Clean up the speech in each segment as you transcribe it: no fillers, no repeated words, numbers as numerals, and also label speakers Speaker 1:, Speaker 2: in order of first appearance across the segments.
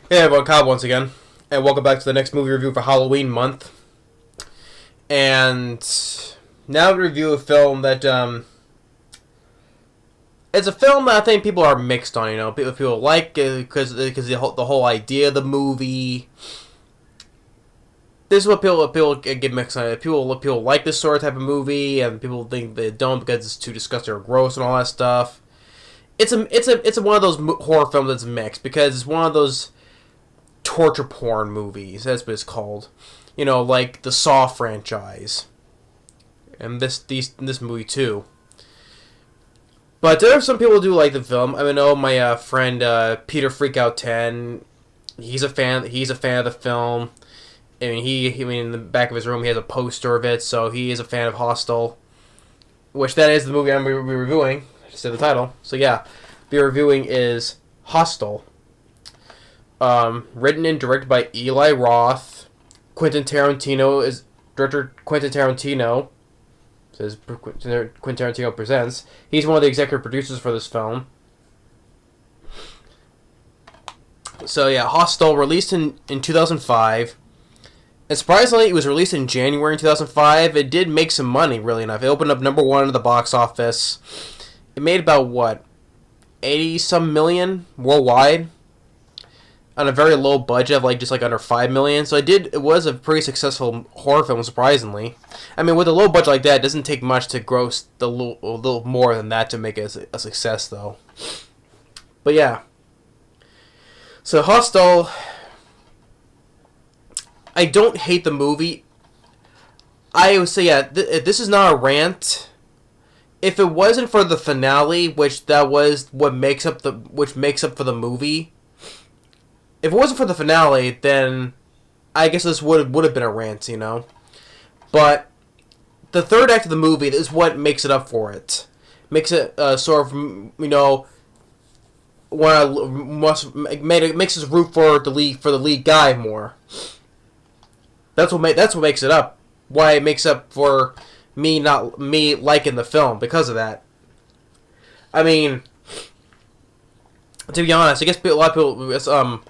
Speaker 1: Hey everyone, Kyle once again, and welcome back to the next movie review for Halloween month. And now to review a film that, it's a film that I think people are mixed on, you know. People like it because the whole idea of the movie. This is what people get mixed on. People like this sort of type of movie, and people think they don't because it's too disgusting or gross and all that stuff. It's one of those horror films that's mixed because it's one of those torture porn movies. That's what it's called. You know, like the Saw franchise, and this movie too. But there are some people who do like the film. I know my friend Peter Freakout 10. He's a fan. He's a fan of the film. I mean, in the back of his room he has a poster of it, so he is a fan of Hostel, which that is the movie I'm reviewing. I just said the title. So yeah, the reviewing is Hostel. Written and directed by Eli Roth. Quentin Tarantino is director. Quentin Tarantino says Quentin Tarantino presents. He's one of the executive producers for this film. So yeah, Hostel released in 2005. And surprisingly, it was released in January in 2005. It did make some money, really enough. It opened up number one at the box office. It made about, what, 80-some million worldwide? On a very low budget of, just under $5 million. So it was a pretty successful horror film, surprisingly. I mean, with a low budget like that, it doesn't take much to gross a little more than that to make it a success, though. But yeah. So, Hostel, I don't hate the movie. I would say, yeah, this is not a rant. If it wasn't for the finale, which makes up for the movie. If it wasn't for the finale, then I guess this would have been a rant, you know. But the third act of the movie is what makes it up for it. Makes it sort of, you know, makes us root for the lead guy more. That's what makes it up. Why it makes up for me liking the film because of that. I mean, to be honest, I guess a lot of people,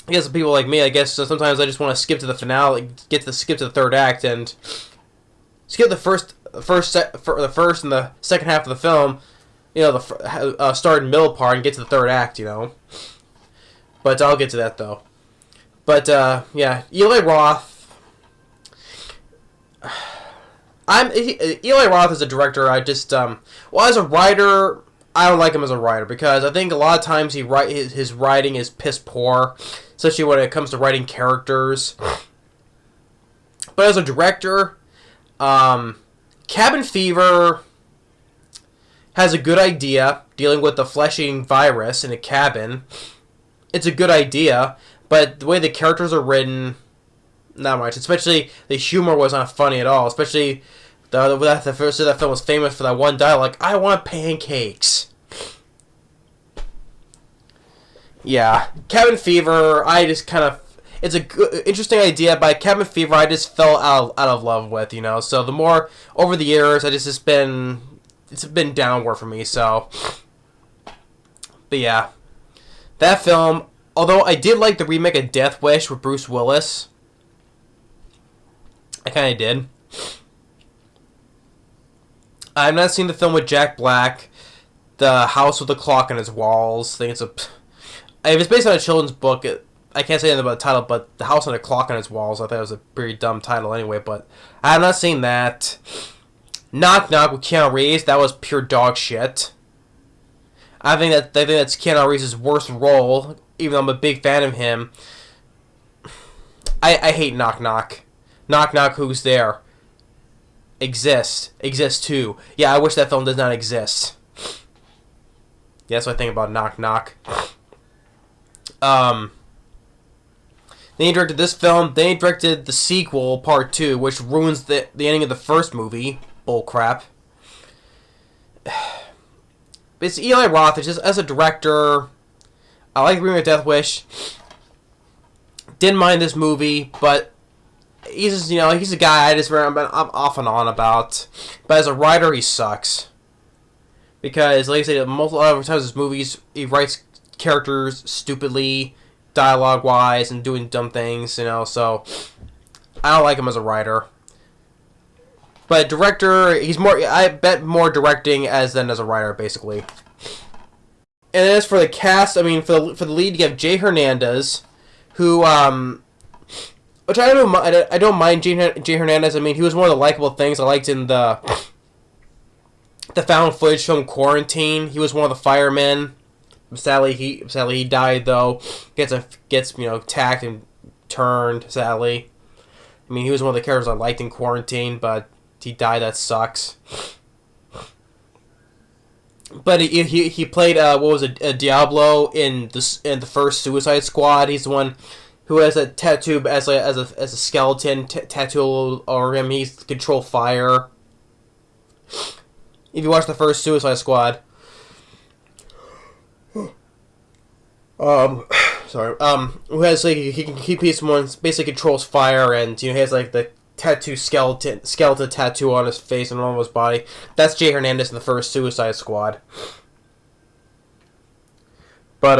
Speaker 1: I guess people like me, I guess sometimes I just want to skip to the finale, skip to the third act, and skip the first and the second half of the film, you know, the start and middle part, and get to the third act, you know. But I'll get to that though. But yeah, Eli Roth. Eli Roth as a director. As a writer, I don't like him as a writer because I think a lot of times his writing is piss poor, especially when it comes to writing characters. But as a director, Cabin Fever has a good idea dealing with the flesh-eating virus in a cabin. It's a good idea, but the way the characters are written, not much. Especially the humor was not funny at all. Especially the first of that film was famous for that one dialogue, "I want pancakes." Yeah, Cabin Fever. It's a good, interesting idea, but Cabin Fever, I just fell out of love with, you know. So the more over the years, it's been downward for me. So, but yeah, that film. Although I did like the remake of Death Wish with Bruce Willis. I kind of did. I've not seen the film with Jack Black, The House with the Clock on Its Walls. I think if it's based on a children's book, I can't say anything about the title, but The House on the Clock on Its Walls, I thought it was a pretty dumb title anyway, but I have not seen that. Knock Knock with Keanu Reeves, that was pure dog shit. I think that's Keanu Reeves' worst role, even though I'm a big fan of him. I hate Knock Knock. Knock Knock, Who's There? Exists too. Yeah, I wish that film does not exist. Yeah, that's what I think about Knock Knock. Then he directed this film. Then he directed the sequel, Part 2, which ruins the ending of the first movie. Bullcrap. It's Eli Roth. It's just, as a director, I like the remake of Death Wish. Didn't mind this movie, but he's just, he's a guy I'm off and on about. But as a writer, he sucks. Because, like I said, a lot of times his movies, he writes characters stupidly, dialogue wise and doing dumb things, so I don't like him as a writer. But director, he's more, I bet more directing than as a writer, basically. And as for the cast, I mean, for the lead, you have Jay Hernandez, who, which I don't mind Jay Hernandez. I mean, he was one of the likable things I liked in the found footage film Quarantine. He was one of the firemen. Sadly, he died though. Gets attacked and turned. Sadly, I mean, he was one of the characters I liked in Quarantine, but he died. That sucks. But he played a Diablo in the first Suicide Squad. He's the one who has a tattoo as a skeleton tattoo over him. He control fire. If you watch the first Suicide Squad, who has he's one basically controls fire, and he has like the skeleton tattoo on his face and on his body. That's Jay Hernandez in the first Suicide Squad. But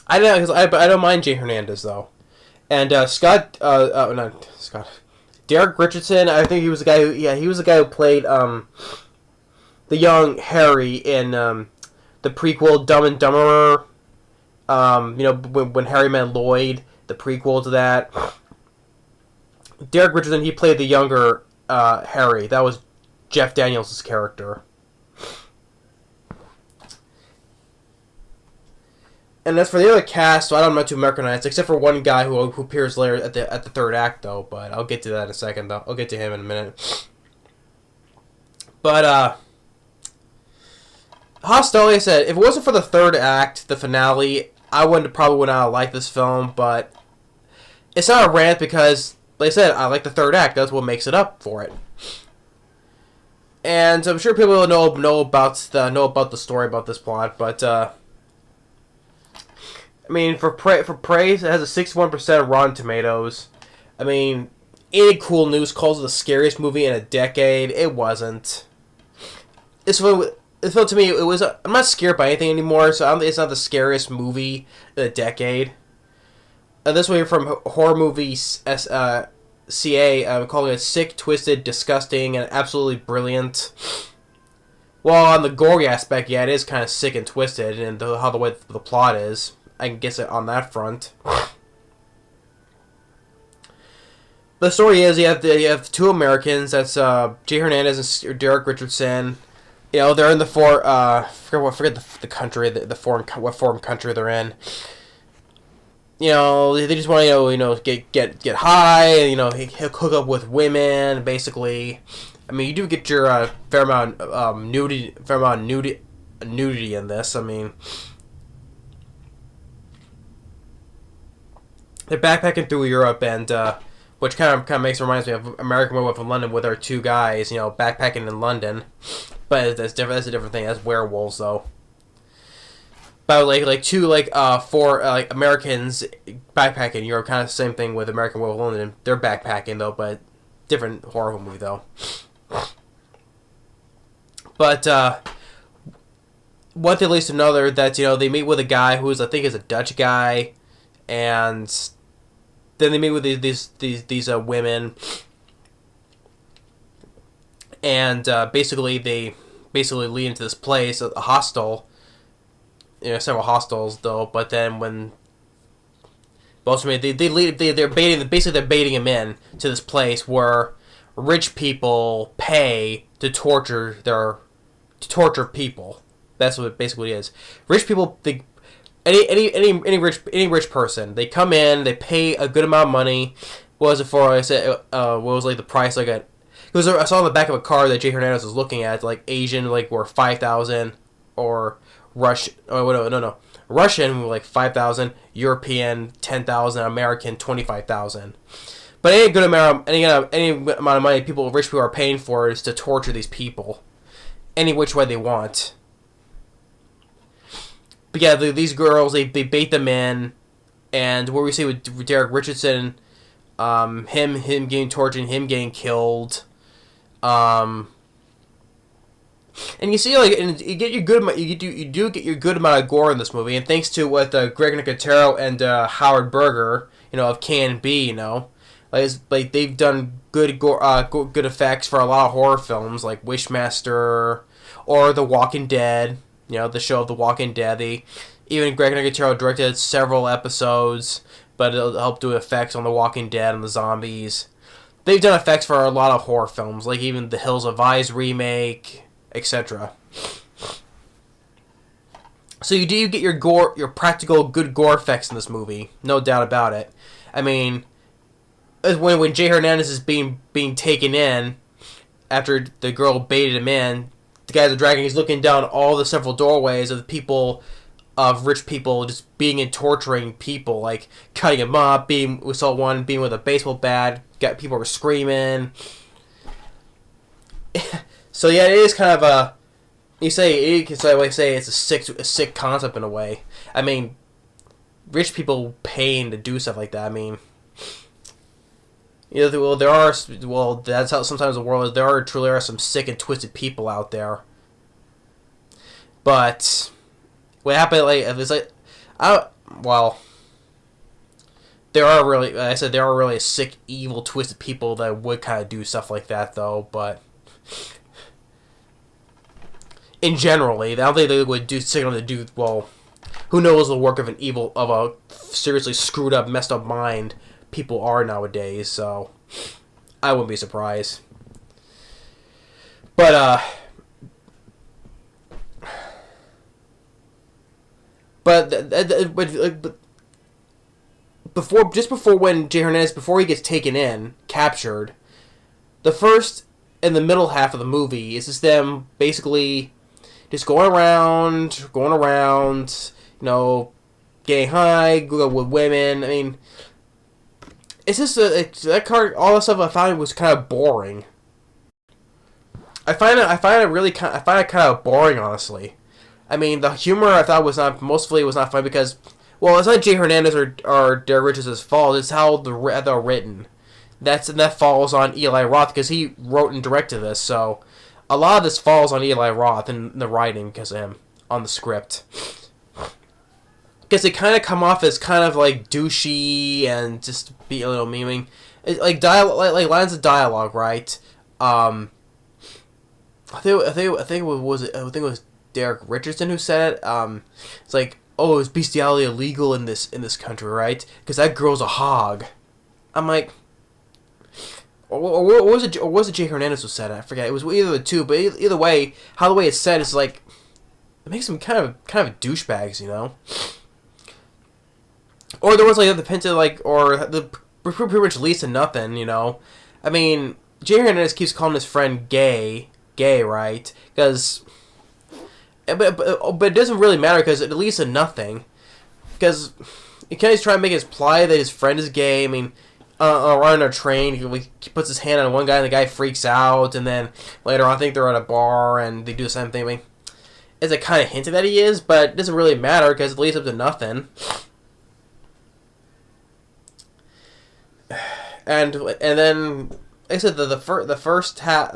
Speaker 1: I don't mind Jay Hernandez though, and not Scott, Derek Richardson. I think he was the guy who played the young Harry in the prequel Dumb and Dumberer. When Harry met Lloyd, the prequel to that. Derek Richardson, he played the younger Harry. That was Jeff Daniels' character. And as for the other cast, so I'm not too Americanized, except for one guy who appears later at the third act, though. But I'll get to that in a second. Though I'll get to him in a minute. But Hostel, like I said, if it wasn't for the third act, the finale, I probably would not have liked this film. But it's not a rant because, like I said, I like the third act. That's what makes it up for it. And I'm sure people know about the story about this plot, but I mean, for praise, it has a 61% Rotten Tomatoes. I mean, any cool news calls it the scariest movie in a decade. It wasn't. It felt to me, it was. I'm not scared by anything anymore, so it's not the scariest movie in a decade. This one from Horror Movies CA, I'm calling it sick, twisted, disgusting, and absolutely brilliant. Well, on the gory aspect, yeah, it is kind of sick and twisted, and how the way the plot is. I can guess it on that front. The story is you have two Americans. That's Jay Hernandez and Derek Richardson. They're in the forget the country, what foreign country they're in. They just want to get high, and hook up with women. Basically, I mean, you do get your fair amount of nudity in this. I mean. They're backpacking through Europe, and which kind of reminds me of American Werewolf in London with our two guys, backpacking in London. But that's different. That's a different thing. That's werewolves, though. But four Americans backpacking in Europe, kind of the same thing with American Werewolf in London. They're backpacking though, but different horror movie though. But one thing leads to another. That they meet with a guy who I think is a Dutch guy. And then they meet with these women, and basically they lead into this place, a hostel. Several hostels though. But then they're baiting him in to this place where rich people pay to torture people. That's what it basically is. Rich people. Any rich person, they come in, they pay a good amount of money. What was it for? I said, what was the price? I saw on the back of a car that Jay Hernandez was looking at, Asian, were 5,000, or Russian. Oh no, Russian 5,000, European 10,000, American 25,000. But any amount of money rich people are paying for is to torture these people, any which way they want. But yeah, these girls, they bait them in, and what we see with Derek Richardson, him getting tortured, him getting killed, And you see, like, and you get your good, you do get your good amount of gore in this movie, and thanks to what Greg Nicotero and Howard Berger, of Can B, like they've done good gore, good effects for a lot of horror films, like Wishmaster or The Walking Dead. The show of The Walking Dead. Even Greg Nicotero directed several episodes, but it'll help do effects on The Walking Dead and the zombies. They've done effects for a lot of horror films, like even the Hills of Eyes remake, etc. So you do get your gore, your practical good gore effects in this movie, no doubt about it. I mean, when Jay Hernandez is being taken in after the girl baited him in, the guys are dragging. He's looking down all the several doorways of the people, of rich people, just being and torturing people, like cutting them up. We saw one being with a baseball bat. Got people were screaming. So yeah, it is kind of a. You can say it's a sick concept in a way. I mean, rich people paying to do stuff like that. I mean, that's how sometimes the world is. Truly are some sick and twisted people out there. But what happened? There are really, like I said, there are really sick, evil, twisted people that would kind of do stuff like that, though. But in generally, I don't think they would do sick enough to do. Well, who knows the work of a seriously screwed up, messed up mind people are nowadays. So I wouldn't be surprised. But before when Jay Hernandez, before he gets taken in, captured, the first and the middle half of the movie is just them basically just going around, getting high, with women. I mean, it's just all the stuff I found was kind of boring. I find it kind of boring, honestly. I mean, the humor I thought was not funny because, well, it's not Jay Hernandez or Derek Richardson's fault. It's how they're written. That falls on Eli Roth because he wrote and directed this. So a lot of this falls on Eli Roth and the writing because of him on the script. Because they kind of come off as kind of like douchey and just be a little memeing, like lines of dialogue, right? I think it was Derek Richardson who said it. It's like, oh, is bestiality illegal in this country, right? Because that girl's a hog. I'm like, or was it Jay Hernandez who said it? I forget. It was either the two, but either way, how the way it's said is like, it makes them kind of douchebags, Or there was like the Penta, or the pretty much leads to nothing, I mean, Jay Hernandez keeps calling his friend gay, right? Because, but it doesn't really matter because it leads to nothing. Because he kind of trying to make his ply that his friend is gay. I mean, on a train, he puts his hand on one guy and the guy freaks out, and then later on, I think they're at a bar and they do the same thing. I mean, it's a kind of hint that he is, but it doesn't really matter because it leads up to nothing. And then, like I said, the first half,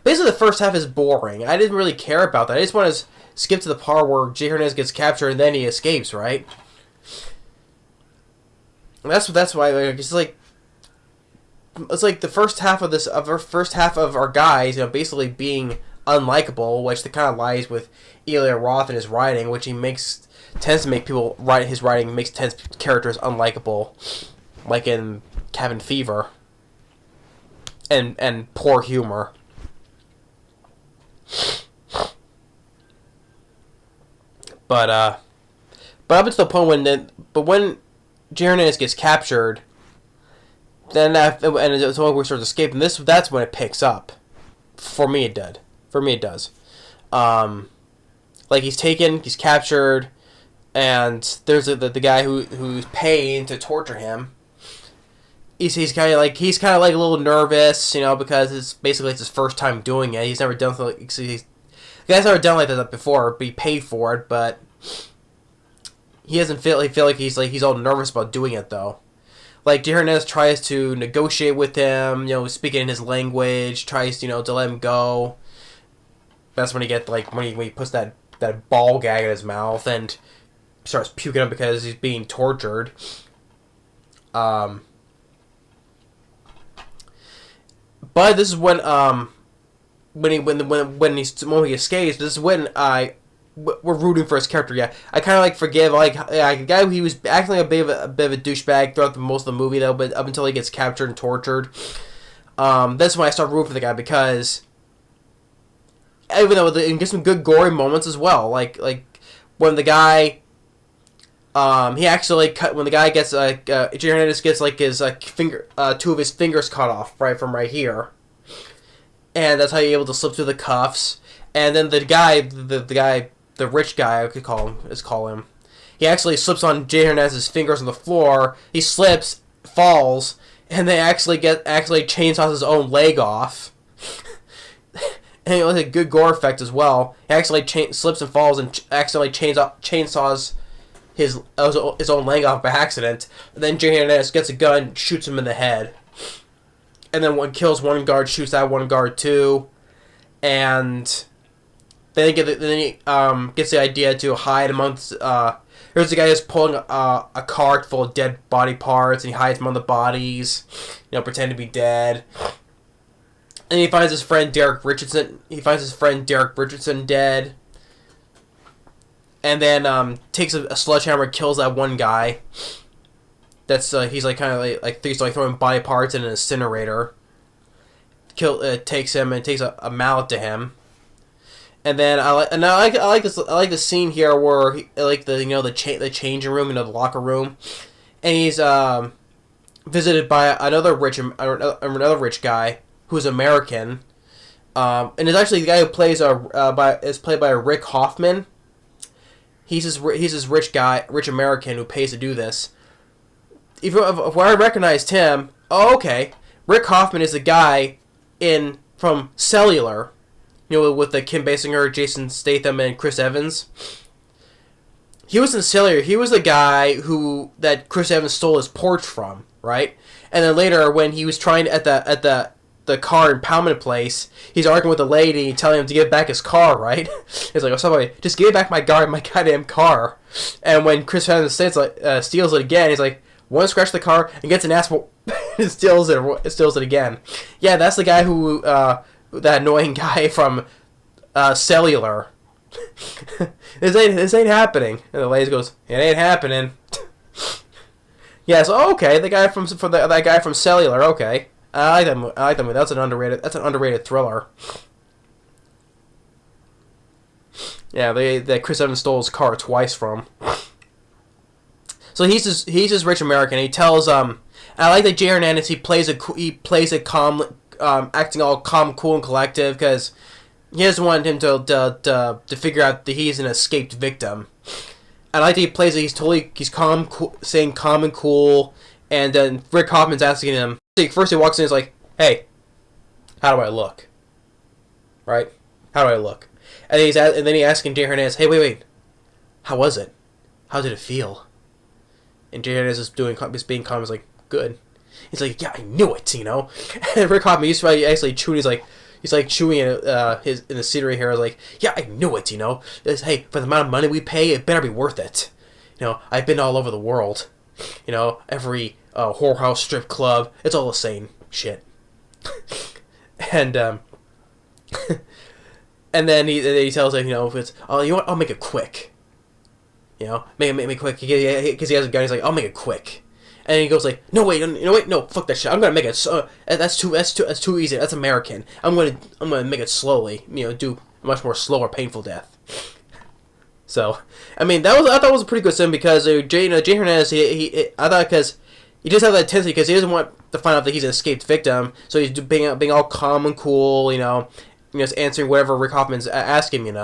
Speaker 1: basically the first half is boring. I didn't really care about that. I just want to skip to the part where Jay Hernandez gets captured and then he escapes, right? And that's why it's like the first half of our guys, basically being unlikable, which the kind of lies with Eli Roth and his writing, which tends to make people write his writing makes characters unlikable, like in Cabin Fever, and poor humor. But up until the point when Jay Hernandez gets captured, then it's the point where he starts escaping. That's when it picks up. For me, it did. For me, it does. Like he's captured, and there's the guy who's paying to torture him. He's kind of like a little nervous, because it's his first time doing it. He's never done the guy's never done like that before, but he paid for it. But he doesn't feel like he's all nervous about doing it though. Like Jay Hernandez tries to negotiate with him, speaking in his language, tries to let him go. that's when he puts that ball gag in his mouth and starts puking up because he's being tortured. But this is when he escapes. This is when we're rooting for his character. Yeah, I kind of forgive the guy who he was acting like a bit of a douchebag throughout most of the movie though, but up until he gets captured and tortured. That's when I start rooting for the guy because even though it gets some good gory moments as well, like when the guy. He actually when the guy gets Hernandez gets his finger, 2 of his fingers cut off from right here, and that's how you're able to slip through the cuffs. And then the rich guy, I could call him. He actually slips on Jay Hernandez's fingers on the floor. He slips, falls, and they actually chainsaws his own leg off. And it was a good gore effect as well. He actually slips and falls and accidentally chainsaws his own leg off by accident. And then Jay Hernandez gets a gun, shoots him in the head, and then kills one guard, shoots that one guard too, and then he gets the idea to hide amongst. Here's the guy who's pulling a cart full of dead body parts, and he hides among the bodies, pretend to be dead. And he finds his friend Derek Richardson. Dead. And then takes a sledgehammer, kills that one guy. He's throwing body parts in an incinerator. Takes him and takes a mallet to him. And then I like the scene here where the changing room, the locker room, and he's visited by another rich guy who's American, and it's actually the guy who plays is played by Rick Hoffman. He's this rich American who pays to do this. If I recognized him, okay, Rick Hoffman is the guy from Cellular, with the Kim Basinger, Jason Statham, and Chris Evans. He was in Cellular. He was the guy that Chris Evans stole his Porsche from, right? And then later, when he was trying at the car impoundment place, he's arguing with the lady, telling him to give back his car, right? He's like, "Oh, somebody, just give back my goddamn car." And when Chris Evans steals it again, he's like, "Want to scratch the car?" and gets an ass and steals it again. Yeah, that's the guy who that annoying guy from Cellular. This ain't happening. And the lady goes, "It ain't happening." Yeah, so okay, the guy that guy from Cellular, okay. I like that movie. That's an underrated thriller. Yeah, that Chris Evans stole his car twice from. So he's this rich American. He tells I like that Jay Hernandez. He plays a calm, acting all calm, cool, and collective because he doesn't want him to figure out that he's an escaped victim. I like that he plays it. He's calm, cool, saying calm and cool, and then Rick Hoffman's asking him. First he walks in and is like, "Hey, how do I look?" Right? How do I look? And then he's asking Jay Hernandez, "Hey, wait. How was it? How did it feel?" And Jay Hernandez is being calm. He's like, "Good." He's like, "Yeah, I knew it, And Rick Hoffman, he's actually chewing. He's like chewing in the scenery here. He's like, "Yeah, I knew it, Hey, for the amount of money we pay, it better be worth it. I've been all over the world. Every whorehouse, strip club, it's all the same shit." And and then he tells him, if it's, "Oh, you know what? I'll make it quick. Make it quick." Because he has a gun. He's like, "I'll make it quick." And he goes like, "No, wait, no, fuck that shit. I'm gonna make it. That's too easy. That's American. I'm gonna make it slowly. Do a much more slower, painful death." So, I mean, I thought it was a pretty good scene because Jay Hernandez, I thought because he just has that intensity because he doesn't want to find out that he's an escaped victim, so he's being all calm and cool, just answering whatever Rick Hoffman's asking,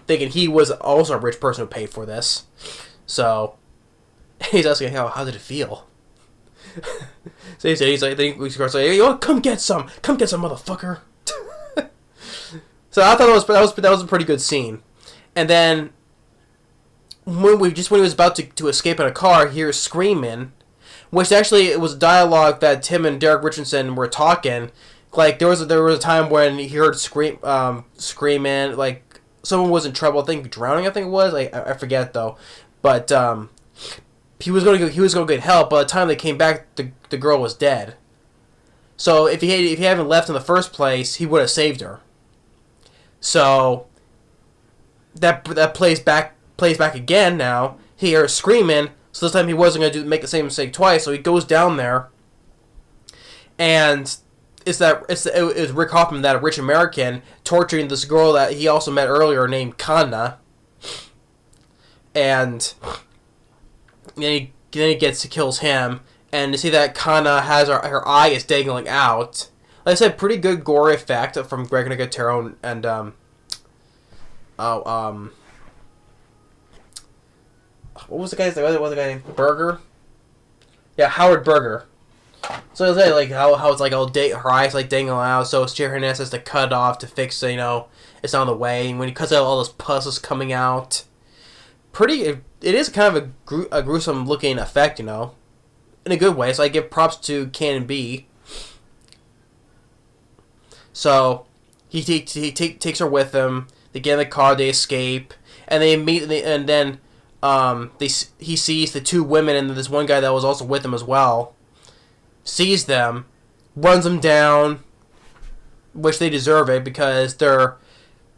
Speaker 1: thinking he was also a rich person who paid for this. So he's asking, how did it feel? So he's like, "Hey, come get some, motherfucker." So I thought that was a pretty good scene. And then when he was about to escape in a car, he hears screaming, which actually it was dialogue that Tim and Derek Richardson were talking. Like there was a time when he heard screaming, like someone was in trouble. I think drowning. I think it was. I forget though, but he was gonna get help. By the time they came back, the girl was dead. So if he hadn't left in the first place, he would have saved her. So that plays back again now. He hears screaming, so this time he wasn't going to make the same mistake twice, so he goes down there, and it was Rick Hoffman, that rich American, torturing this girl that he also met earlier named Kanna, and then he kills him, and you see that Kanna has her eye is dangling out. Like I said, pretty good gore effect from Greg Nicotero and what was the guy's name? What was the guy named? Berger? Yeah, Howard Berger. So it's like how it's like her eyes like dangling out, so Hernandez has to cut it off to fix it's on the way, and when he cuts out all those pus is coming out. It is kind of a gruesome looking effect, in a good way, so I give props to Canon B. So he takes her with him, they get in the car, they escape, and they meet, and then he sees the two women and this one guy that was also with him as well. Sees them, runs them down, which they deserve it because they're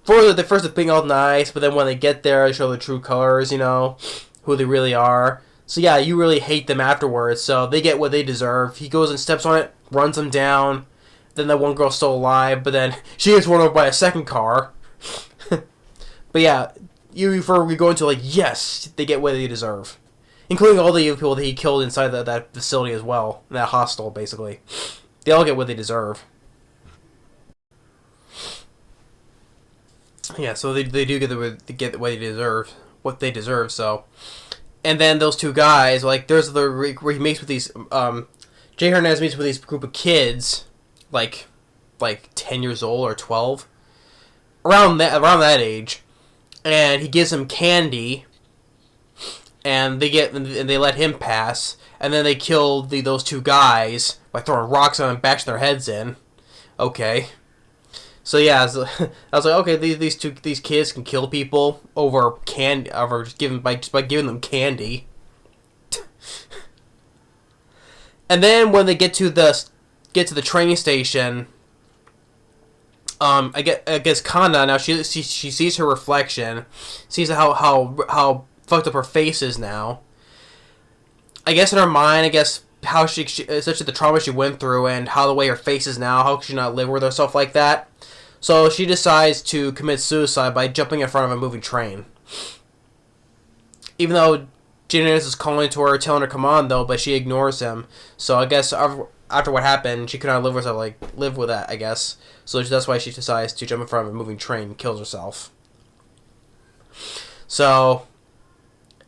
Speaker 1: first being all nice, but then when they get there, they show the true colors, who they really are. So yeah, you really hate them afterwards. So they get what they deserve. He goes and steps on it, runs them down. Then that one girl's still alive, but then she gets run over by a second car. But yeah. We go into yes, they get what they deserve, including all the people that he killed inside that facility as well, that hostel basically. They all get what they deserve. Yeah, so they do get what they deserve. So, and then those two guys, there's where he meets with these Jay Hernandez meets with these group of kids, like 10 years old or 12, around that age. And he gives them candy, and they let him pass, and then they kill those two guys by throwing rocks on them, bashing their heads in. Okay, so yeah, I was like, okay, these kids can kill people over candy, just by giving them candy. And then when they get to the train station. I guess Kanna now she sees her reflection, sees how fucked up her face is now. I guess in her mind, how she especially the trauma she went through and how the way her face is now, how could she not live with herself like that? So she decides to commit suicide by jumping in front of a moving train. Even though Hernandez is calling to her, telling her come on though, but she ignores him. So I guess after what happened, she could not live with that, I guess. So that's why she decides to jump in front of a moving train and kills herself. So,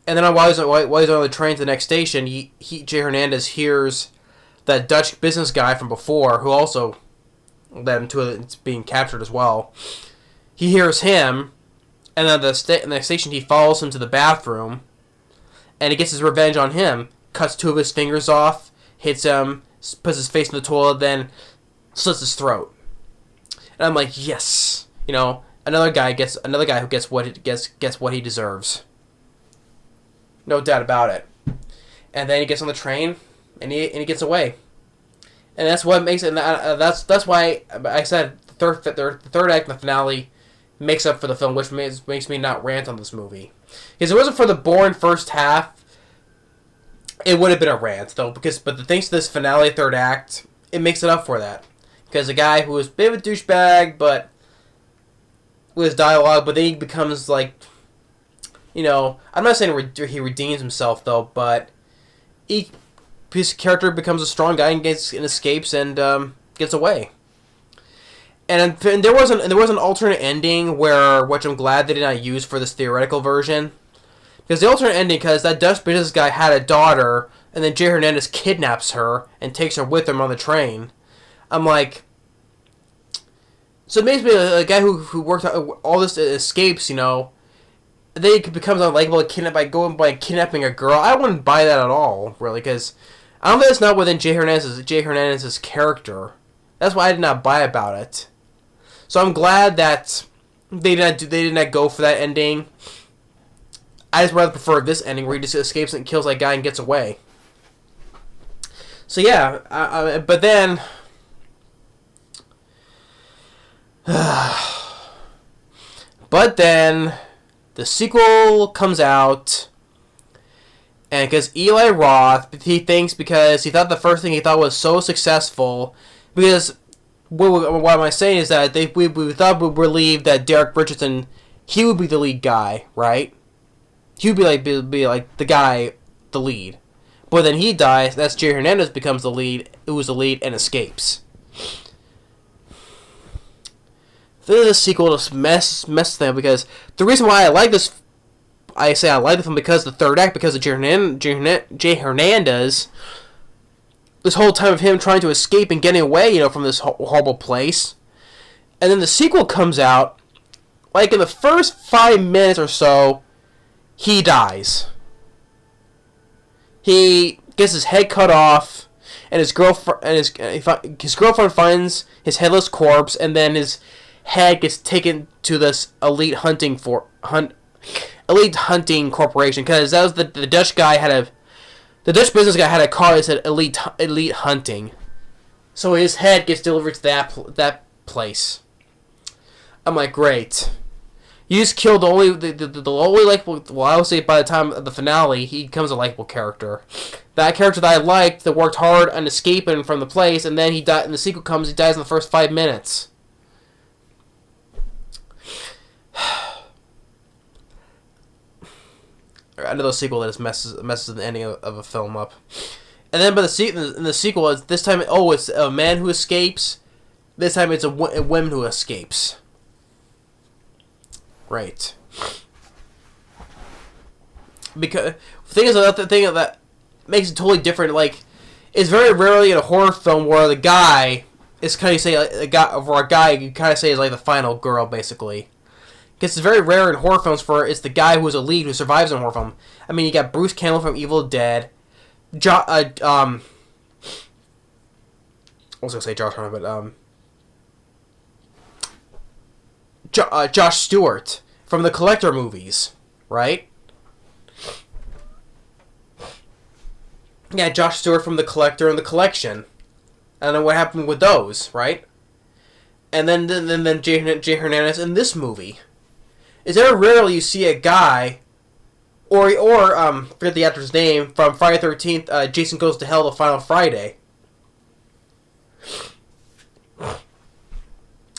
Speaker 1: and then while he's on the train to the next station, Jay Hernandez hears that Dutch business guy from before, who also led him to being captured as well. He hears him, and then the next station he follows him to the bathroom, and he gets his revenge on him. Cuts two of his fingers off, hits him, puts his face in the toilet, then slits his throat. And I'm like, yes, another guy who gets what he deserves. No doubt about it. And then he gets on the train, and he gets away. And that's what makes it. That's why I said the third act and the finale makes up for the film, which makes me not rant on this movie. Because if it wasn't for the boring first half, it would have been a rant though. But thanks to this finale third act, it makes it up for that. Because a guy who was a bit of a douchebag, but with his dialogue, but then he becomes I'm not saying he redeems himself though, but his character becomes a strong guy and escapes and gets away. And there was an alternate ending which I'm glad they did not use for this theoretical version. Because the alternate ending, because that Dutch business guy had a daughter, and then Jay Hernandez kidnaps her and takes her with him on the train. I'm like, so it makes me a guy who worked out all this escapes, then he becomes unlikable by kidnapping a girl. I wouldn't buy that at all, really, because I don't think it's not within Jay Hernandez's character That's why I did not buy about it. So I'm glad that they did not go for that ending. I just rather prefer this ending where he just escapes and kills that guy and gets away. So yeah, but then, the sequel comes out, and because Eli Roth, he thinks because he thought the first thing he thought was so successful, because what am I saying is that we thought we believed that Derek Richardson, he would be the lead guy, right? He would be like the guy, the lead. But then he dies, that's Jay Hernandez becomes the lead, who's the lead, and escapes. This sequel just messes them, because the reason why I like this, I say I like the film because the third act, because of Jay Hernandez, this whole time of him trying to escape and getting away, from this horrible place. And then the sequel comes out, like in the first 5 minutes or so, he dies. He gets his head cut off, and his girlfriend finds his headless corpse, and then his head gets taken to this elite hunting corporation, because that was the Dutch guy the Dutch business guy had a car that said elite hunting, so his head gets delivered to that place. I'm like, great. You just killed the only likable. Well, I would say by the time of the finale, he becomes a likable character. That character that I liked, that worked hard on escaping from the place, and then he died. And the sequel comes, he dies in the first 5 minutes. Another sequel that just messes the ending of a film up. And then, in the sequel, this time, it's a man who escapes. This time, it's a woman who escapes. Right. Because the thing is, another thing that makes it totally different. Like, it's very rarely in a horror film where the guy is kind of say a guy you kind of say is like the final girl, basically. Because it's very rare in horror films for it's the guy who is a lead who survives in a horror film. I mean, you got Bruce Campbell from Evil Dead. I was gonna say Josh Hartnett, but Josh Stewart from the Collector movies, right? Yeah, Josh Stewart from the Collector and the Collection. I don't know what happened with those, right? And then Jay Hernandez in this movie. Is there rarely you see a guy, or forget the actor's name, from Friday the 13th, Jason Goes to Hell, The Final Friday.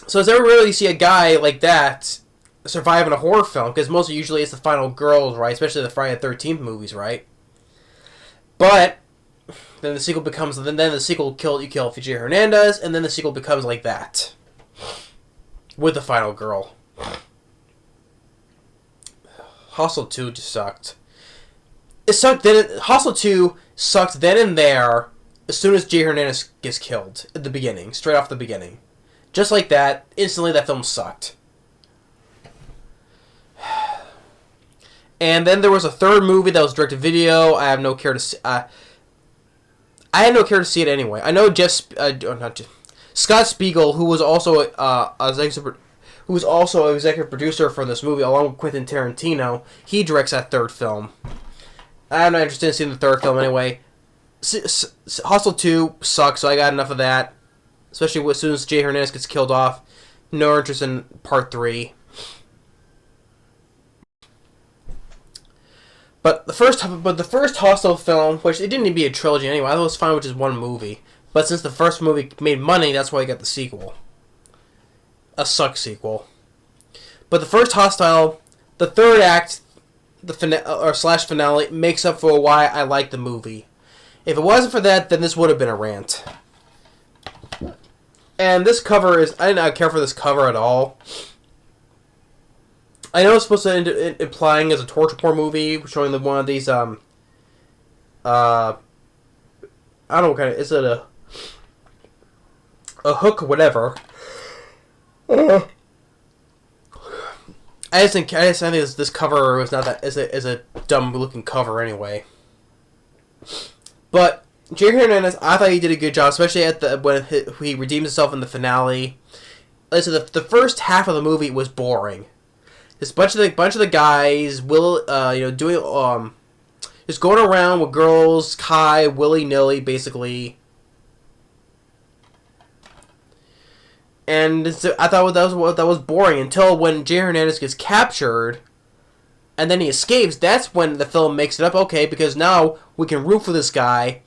Speaker 1: So is there rarely you see a guy like that survive in a horror film? Because mostly usually it's the final girls, right? Especially the Friday the 13th movies, right? But then the sequel becomes, you kill Jay Hernandez, and then the sequel becomes like that. With the final girl. Hostel 2 just sucked. It sucked then. Hostel 2 sucked then and there as soon as Jay Hernandez gets killed at the beginning, straight off the beginning. Just like that, instantly that film sucked. And then there was a third movie that was direct to video. I have no care to see. I had no care to see it anyway. I know Scott Spiegel, who was also executive producer for this movie, along with Quentin Tarantino. He directs that third film. I'm not interested in seeing the third film anyway. Hostel 2 sucks, so I got enough of that. Especially as soon as Jay Hernandez gets killed off. No interest in part 3. But the first Hostel film, which it didn't need to be a trilogy anyway, I thought it was fine with just one movie. But since the first movie made money, that's why I got the sequel. A suck sequel. But the first Hostel, the third act, slash finale, makes up for why I like the movie. If it wasn't for that, then this would have been a rant. And this cover is, I did not care for this cover at all. I know it's supposed to implying as a torture porn movie, showing one of these, I don't know what kind of, is it a hook or whatever. I just think this cover was not that, is a dumb looking cover anyway. But Jerry Hernandez, I thought he did a good job, especially at the when he redeemed himself in the finale. Listen, the first half of the movie was boring. This bunch of the guys doing just going around with girls, Kai, willy nilly, basically. And I thought that was boring until when Jay Hernandez gets captured, and then he escapes. That's when the film makes it up, okay, because now we can root for this guy,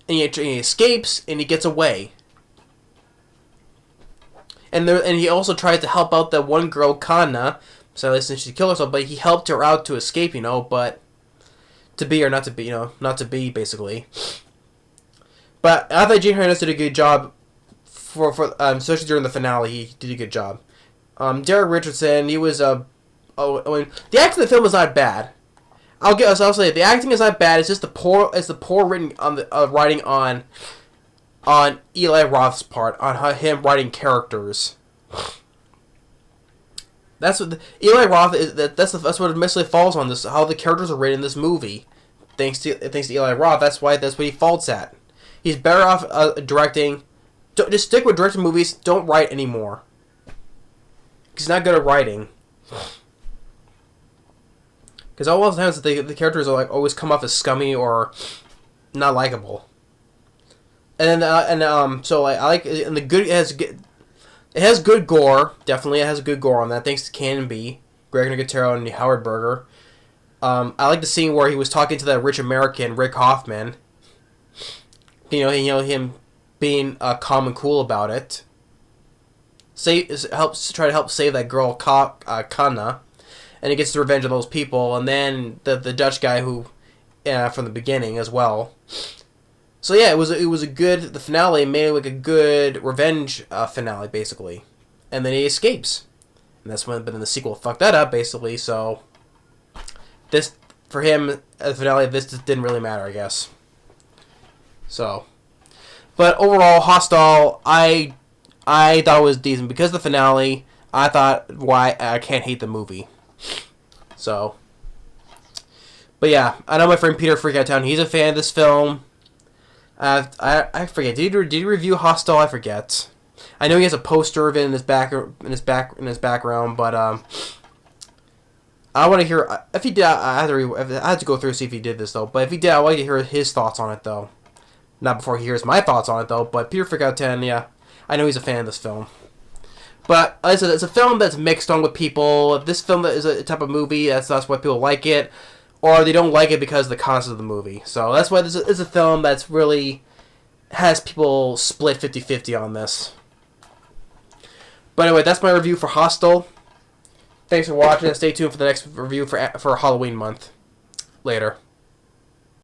Speaker 1: and he escapes and he gets away. And he also tried to help out that one girl, Kana, so since she killed herself, but he helped her out to escape, but to be or not to be, not to be, basically. But I thought Jay Hernandez did a good job. Especially during the finale, he did a good job. Derek Richardson, he was the acting in the film is not bad. I'll say the acting is not bad. It's just the poor written on the writing on Eli Roth's part, on him writing characters. That's what Eli Roth is. That's what it mostly falls on. This how the characters are written in this movie. Thanks to Eli Roth. That's what he faults at. He's better off directing. Just stick with directing movies. Don't write anymore. He's not good at writing. Because all the times the characters are always come off as scummy or not likable. And then so I like and the good it has good gore. Definitely it has good gore on that. Thanks to Canon B, Greg Nicotero, and Howard Berger. I like the scene where he was talking to that rich American Rick Hoffman. Him being calm and cool about it. Try to help save that girl Kana, and he gets the revenge of those people, and then the Dutch guy who from the beginning as well. So yeah, it was a good. The finale made it like a good revenge finale basically, and then he escapes, and that's when. But then the sequel fucked that up basically. So this for him the finale of this just didn't really matter, I guess. So. But overall, Hostel, I thought it was decent. Because of the finale, I thought, why I can't hate the movie. So. But yeah, I know my friend Peter Freak Out Town, he's a fan of this film. I forget, did he review Hostel? I forget. I know he has a poster of it in his background, but I want to hear, if he did, I had to go through and see if he did this though. But if he did, I'd like to hear his thoughts on it though. Not before he hears my thoughts on it, though. But Peter Freak Out 10, yeah. I know he's a fan of this film. But, like I said, it's a film that's mixed on with people. If this film is a type of movie, that's why people like it. Or they don't like it because of the concept of the movie. So that's why this is a film that's really has people split 50-50 on this. But anyway, that's my review for Hostel. Thanks for watching. Stay tuned for the next review for Halloween month. Later.